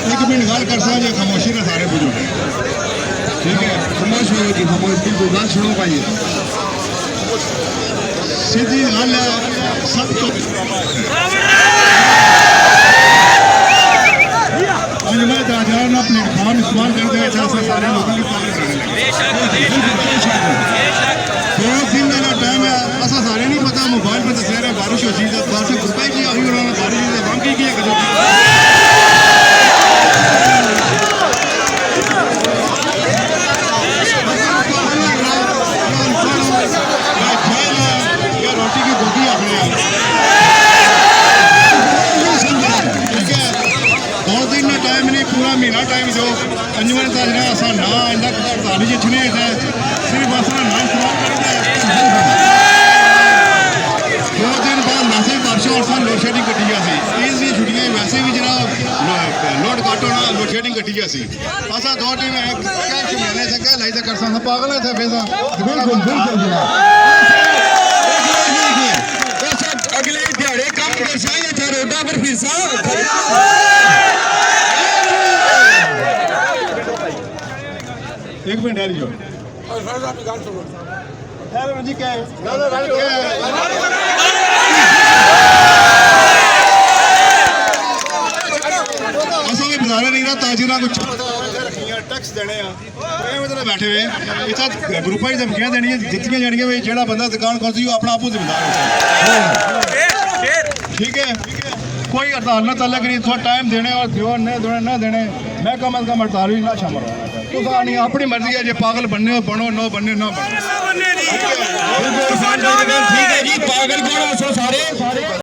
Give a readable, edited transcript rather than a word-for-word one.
एक मिनट गल कर सकते खामोशी ने सारे बुजुर्ग ठीक है खामोश हो जी खामोश बिल्कुल गल सुनो भाई सीधी गल है सब तो मैं ना प्लेटफॉर्म इस्तेमाल करते हैं सारे लोगों की दो दिन का टाइम है असा सारे नहीं पता मोबाइल पर दस रहे बारिश हो चीज बारिश रुपए की अभी उन्होंने बारिश बम की है रोटी की गोदी अपने टाइम नहीं पूरा महीना टाइम जो अंजुमन का जो असा ना इंदा हड़ताल जितने सिर्फ असला नाम खराब करता है 2 दिन बाद मैसेज परसों और लोड शेडिंग कट्टी सी ईद दी छुट्टियां वैसे भी जरा लोड कट होना लोड शेडिंग कट्टी सी असा 2 दिन महीने से कह लाई कर सकता पागल है थे बेसा बिल्कुल बिल्कुल अगले दिहाड़े काम करसा या रोडा पर फिरसा एक मिनट ठहरियो जी क्या है बाजारे नहीं रहा ताजिर कुछ टैक्स देने बैठे हुए इतना ग्रुपा धमकियां देनिया जितनी जानिया भाई जो बंदा दुकान खोलती अपना आपू जिम्मेदार ठीक है कोई हड़ताल ना तलक नहीं थोड़ा टाइम देने और दो न देने मैं कम अज कम हड़ताल भी ना शामिल होना नहीं अपनी मर्जी है जो पागल बनने हो बनो नो बनने ना बनो ठीक है जी पागल कौन सारे